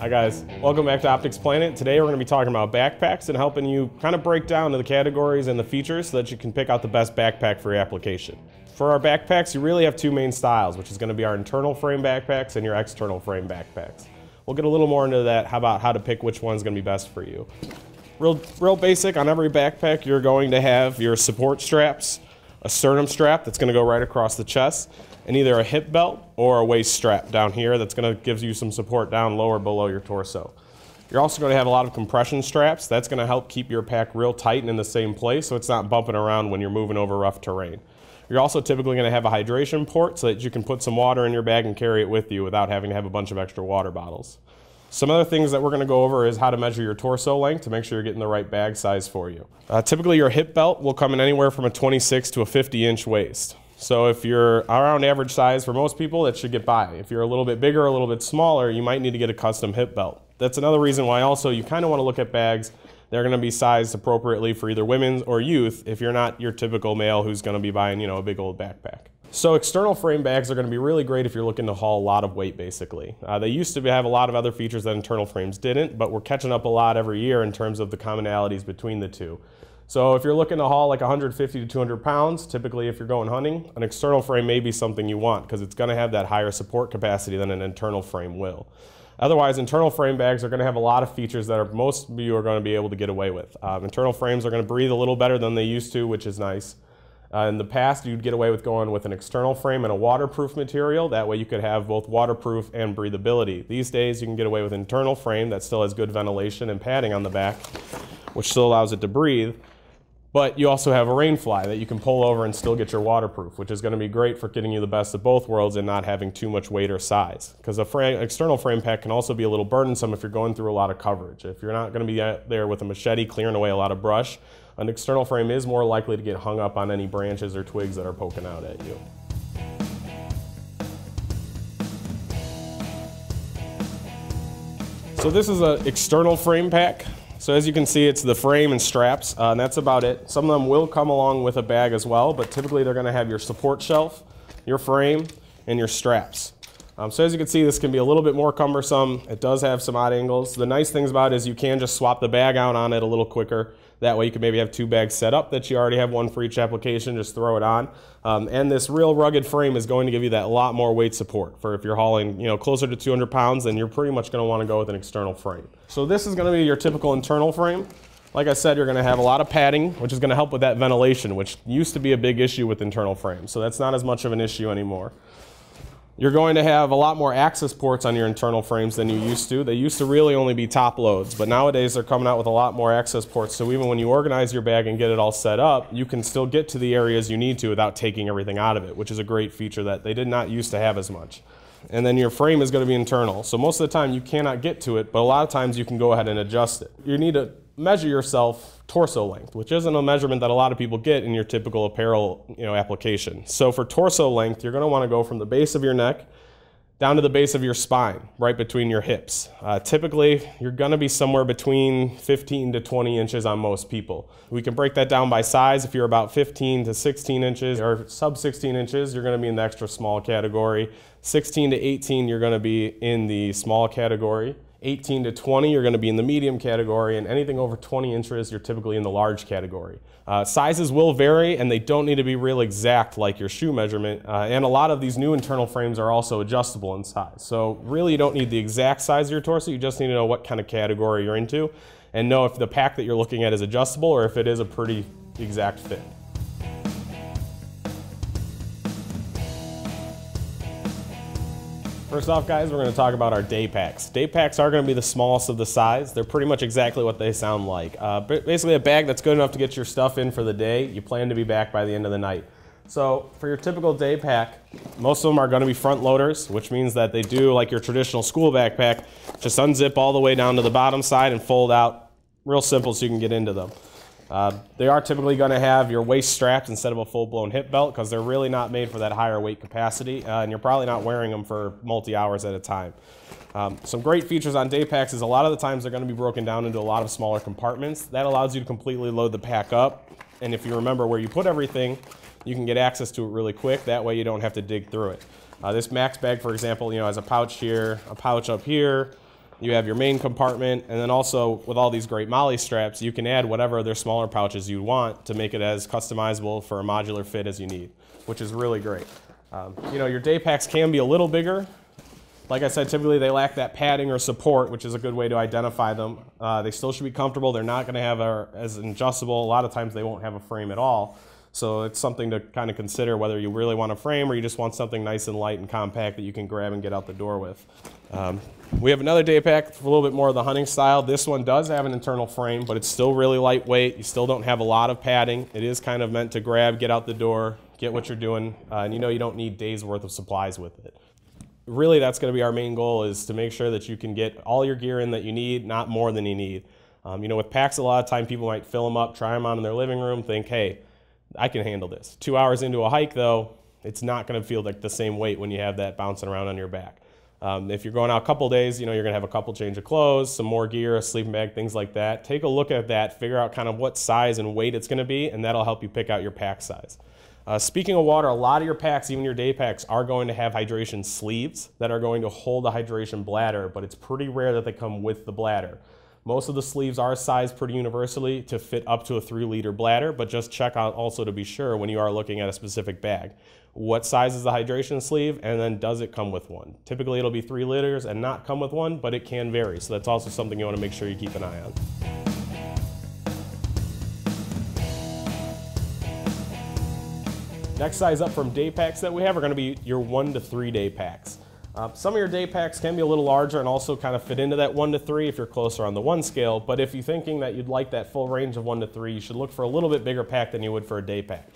Hi guys, welcome back to Optics Planet. Today we're going to be talking about backpacks and helping you kind of break down to the categories and the features so that you can pick out the best backpack for your application. For our backpacks, you really have two main styles, which is going to be our internal frame backpacks and your external frame backpacks. We'll get a little more into that, about how to pick which one's going to be best for you. Real basic, on every backpack you're going to have your support straps, a sternum strap that's going to go right across the chest, and either a hip belt or a waist strap down here that's going to give you some support down lower below your torso. You're also going to have a lot of compression straps. That's going to help keep your pack real tight and in the same place so it's not bumping around when you're moving over rough terrain. You're also typically going to have a hydration port so that you can put some water in your bag and carry it with you without having to have a bunch of extra water bottles. Some other things that we're going to go over is how to measure your torso length to make sure you're getting the right bag size for you. Typically your hip belt will come in anywhere from a 26 to a 50-inch waist. So if you're around average size for most people, that should get by. If you're a little bit bigger, a little bit smaller, you might need to get a custom hip belt. That's another reason why also you kind of want to look at bags that are going to be sized appropriately for either women or youth if you're not your typical male who's going to be buying, a big old backpack. So external frame bags are going to be really great if you're looking to haul a lot of weight, basically. They used to have a lot of other features that internal frames didn't, but we're catching up a lot every year in terms of the commonalities between the two. So if you're looking to haul like 150 to 200 pounds, typically if you're going hunting, an external frame may be something you want because it's going to have that higher support capacity than an internal frame will. Otherwise, internal frame bags are going to have a lot of features that most of you are going to be able to get away with. Internal frames are going to breathe a little better than they used to, which is nice. In the past, you'd get away with going with an external frame and a waterproof material. That way you could have both waterproof and breathability. These days, you can get away with an internal frame that still has good ventilation and padding on the back, which still allows it to breathe. But you also have a rain fly that you can pull over and still get your waterproof, which is going to be great for getting you the best of both worlds and not having too much weight or size. Because an external frame pack can also be a little burdensome if you're going through a lot of coverage. If you're not going to be out there with a machete clearing away a lot of brush, an external frame is more likely to get hung up on any branches or twigs that are poking out at you. So this is an external frame pack. So as you can see, it's the frame and straps, and that's about it. Some of them will come along with a bag as well, but typically they're going to have your support shelf, your frame, and your straps. So as you can see, this can be a little bit more cumbersome. It does have some odd angles. The nice things about it is you can just swap the bag out on it a little quicker. That way you can maybe have two bags set up that you already have one for each application, just throw it on. And this real rugged frame is going to give you that lot more weight support for if you're hauling closer to 200 pounds, then you're pretty much going to want to go with an external frame. So this is going to be your typical internal frame. Like I said, you're going to have a lot of padding, which is going to help with that ventilation, which used to be a big issue with internal frames. So that's not as much of an issue anymore. You're going to have a lot more access ports on your internal frames than you used to. They used to really only be top loads, but nowadays they're coming out with a lot more access ports. So even when you organize your bag and get it all set up, you can still get to the areas you need to without taking everything out of it, which is a great feature that they did not used to have as much. And then your frame is going to be internal. So most of the time you cannot get to it, but a lot of times you can go ahead and adjust it. You need to measure yourself torso length, which isn't a measurement that a lot of people get in your typical apparel application. So for torso length, you're going to want to go from the base of your neck down to the base of your spine, right between your hips. Typically, you're going to be somewhere between 15 to 20 inches on most people. We can break that down by size. If you're about 15 to 16 inches or sub 16 inches, you're going to be in the extra small category. 16 to 18, you're going to be in the small category. 18 to 20, you're going to be in the medium category, and anything over 20 inches, you're typically in the large category. Sizes will vary, and they don't need to be real exact like your shoe measurement, and a lot of these new internal frames are also adjustable in size. So really, you don't need the exact size of your torso, you just need to know what kind of category you're into, and know if the pack that you're looking at is adjustable or if it is a pretty exact fit. First off, guys, we're going to talk about our day packs. Day packs are going to be the smallest of the size. They're pretty much exactly what they sound like. Basically a bag that's good enough to get your stuff in for the day. You plan to be back by the end of the night. So for your typical day pack, most of them are going to be front loaders, which means that they do like your traditional school backpack, just unzip all the way down to the bottom side and fold out real simple so you can get into them. They are typically going to have your waist straps instead of a full-blown hip belt because they're really not made for that higher weight capacity, and you're probably not wearing them for multi-hours at a time. Some great features on day packs is a lot of the times they're going to be broken down into a lot of smaller compartments. That allows you to completely load the pack up, and if you remember where you put everything, you can get access to it really quick. That way you don't have to dig through it. This Max bag, for example, has a pouch here, a pouch up here, You have your main compartment, and then also with all these great MOLLE straps, you can add whatever other smaller pouches you want to make it as customizable for a modular fit as you need, which is really great. You know, your day packs can be a little bigger. Like I said, typically they lack that padding or support, which is a good way to identify them. They still should be comfortable. They're not going to have as adjustable. A lot of times they won't have a frame at all. So it's something to kind of consider whether you really want a frame or you just want something nice and light and compact that you can grab and get out the door with. We have another day pack for a little bit more of the hunting style. This one does have an internal frame, but it's still really lightweight. You still don't have a lot of padding. It is kind of meant to grab, get out the door, get what you're doing, and you know you don't need days worth of supplies with it. Really, that's going to be our main goal, is to make sure that you can get all your gear in that you need, not more than you need. You know, with packs, a lot of time people might fill them up, try them on in their living room, think, hey, I can handle this. 2 hours into a hike, though, it's not going to feel like the same weight when you have that bouncing around on your back. If you're going out a couple days, you know, you're going to have a couple change of clothes, some more gear, a sleeping bag, things like that. Take a look at that, figure out kind of what size and weight it's going to be, and that'll help you pick out your pack size. Speaking of water, a lot of your packs, even your day packs, are going to have hydration sleeves that are going to hold a hydration bladder, but it's pretty rare that they come with the bladder. Most of the sleeves are sized pretty universally to fit up to a 3-liter bladder, but just check out also to be sure when you are looking at a specific bag. What size is the hydration sleeve, and then does it come with one? Typically it'll be 3 liters and not come with one, but it can vary, so that's also something you want to make sure you keep an eye on. Next size up from day packs that we have are going to be your 1 to 3 day packs. Some of your day packs can be a little larger and also kind of fit into that 1 to 3 if you're closer on the 1 scale, but if you're thinking that you'd like that full range of 1 to 3, you should look for a little bit bigger pack than you would for a day pack.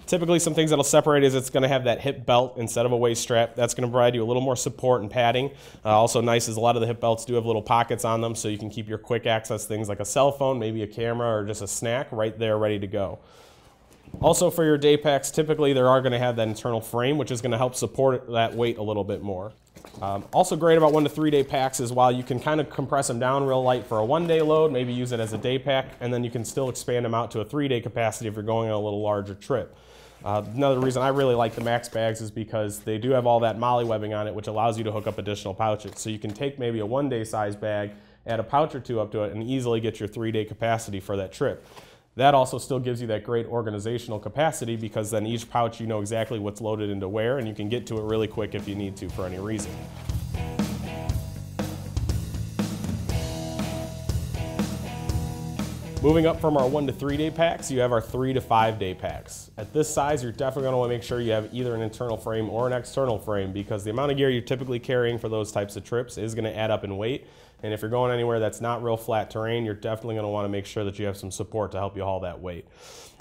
Typically some things that'll separate is it's going to have that hip belt instead of a waist strap. That's going to provide you a little more support and padding. Also nice is a lot of the hip belts do have little pockets on them, so you can keep your quick access things like a cell phone, maybe a camera, or just a snack right there ready to go. Also for your day packs, typically they are going to have that internal frame, which is going to help support that weight a little bit more. Also great about 1 to 3 day packs is while you can kind of compress them down real light for a 1-day load, maybe use it as a day pack, and then you can still expand them out to a 3-day capacity if you're going on a little larger trip. Another reason I really like the Max bags is because they do have all that MOLLE webbing on it, which allows you to hook up additional pouches. So you can take maybe a 1-day size bag, add a pouch or 2 up to it, and easily get your 3-day capacity for that trip. That also still gives you that great organizational capacity, because then each pouch you know exactly what's loaded into where, and you can get to it really quick if you need to for any reason. Moving up from our 1 to 3 day packs, you have our 3 to 5 day packs. At this size, you're definitely going to want to make sure you have either an internal frame or an external frame, because the amount of gear you're typically carrying for those types of trips is going to add up in weight. And if you're going anywhere that's not real flat terrain, you're definitely going to want to make sure that you have some support to help you haul that weight.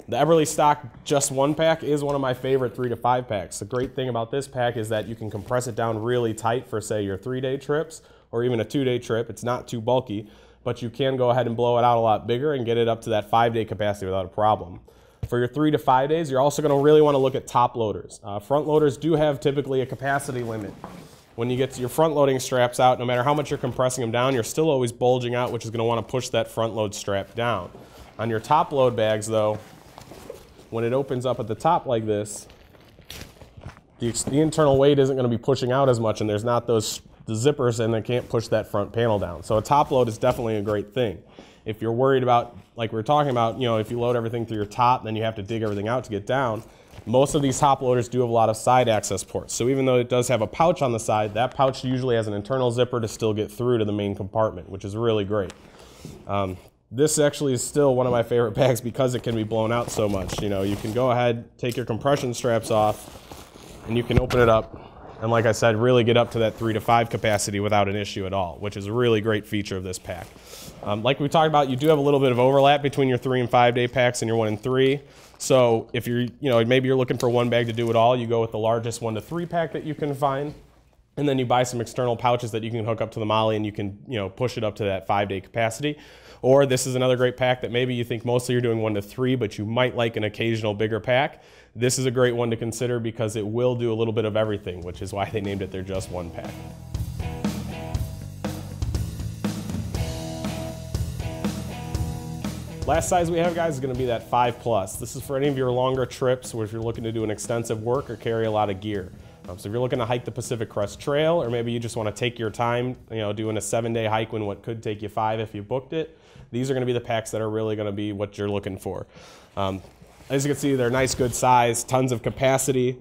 The Everly Stock Just One pack is one of my favorite 3 to 5 packs. The great thing about this pack is that you can compress it down really tight for, say, your 3-day trips or even a 2-day trip. It's not too bulky, but you can go ahead and blow it out a lot bigger and get it up to that 5-day capacity without a problem. For your 3 to 5 days, you're also going to really want to look at top loaders. Front loaders do have typically a capacity limit. When you get to your front loading straps out, no matter how much you're compressing them down, you're still always bulging out, which is going to want to push that front load strap down. On your top load bags, though, when it opens up at the top like this, the internal weight isn't going to be pushing out as much, and there's not the zippers in that can't push that front panel down. So a top load is definitely a great thing. If you're worried about, like we were talking about, you know, if you load everything through your top, then you have to dig everything out to get down. Most of these top loaders do have a lot of side access ports. So even though it does have a pouch on the side, that pouch usually has an internal zipper to still get through to the main compartment, which is really great. This actually is still one of my favorite bags because it can be blown out so much. You know, you can go ahead, take your compression straps off, and you can open it up. And like I said, really get up to that 3 to 5 capacity without an issue at all, which is a really great feature of this pack. Like we talked about, you do have a little bit of overlap between your 3 and 5 day packs and your 1 and 3. So if you're, maybe you're looking for one bag to do it all, you go with the largest 1 to 3 pack that you can find, and then you buy some external pouches that you can hook up to the MOLLE, and you can, push it up to that 5-day capacity. Or this is another great pack that maybe you think mostly you're doing 1 to 3, but you might like an occasional bigger pack. This is a great one to consider because it will do a little bit of everything, which is why they named it their Just One pack. Last size we have, guys, is going to be that 5+. This is for any of your longer trips where if you're looking to do an extensive work or carry a lot of gear. So if you're looking to hike the Pacific Crest Trail, or maybe you just want to take your time, doing a 7-day hike when what could take you 5 if you booked it, these are going to be the packs that are really going to be what you're looking for. As you can see, they're nice, good size, tons of capacity.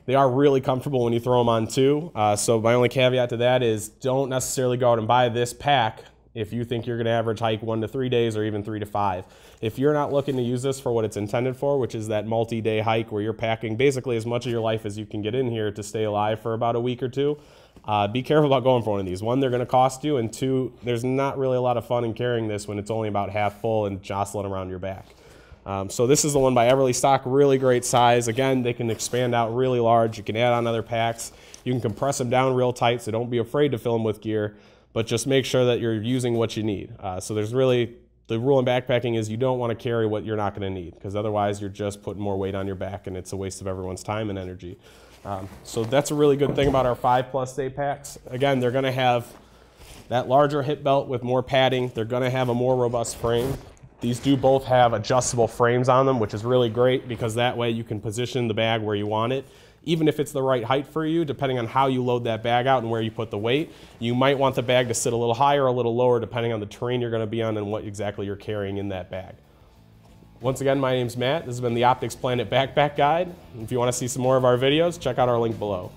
They are really comfortable when you throw them on too. So my only caveat to that is don't necessarily go out and buy this pack if you think you're going to average hike 1 to 3 days or even 3 to 5. If you're not looking to use this for what it's intended for, which is that multi-day hike where you're packing basically as much of your life as you can get in here to stay alive for about a week or two, be careful about going for one of these. 1, they're going to cost you, and 2, there's not really a lot of fun in carrying this when it's only about half full and jostling around your back. So this is the one by Everly Stock, really great size. Again, they can expand out really large. You can add on other packs. You can compress them down real tight, so don't be afraid to fill them with gear, but just make sure that you're using what you need. So there's really, the rule in backpacking is you don't want to carry what you're not going to need, because otherwise you're just putting more weight on your back and it's a waste of everyone's time and energy. So that's a really good thing about our 5+ day packs. Again, they're going to have that larger hip belt with more padding. They're going to have a more robust frame. These do both have adjustable frames on them, which is really great because that way you can position the bag where you want it. Even if it's the right height for you, depending on how you load that bag out and where you put the weight, you might want the bag to sit a little higher or a little lower depending on the terrain you're going to be on and what exactly you're carrying in that bag. Once again, my name's Matt. This has been the Optics Planet Backpack Guide. If you want to see some more of our videos, check out our link below.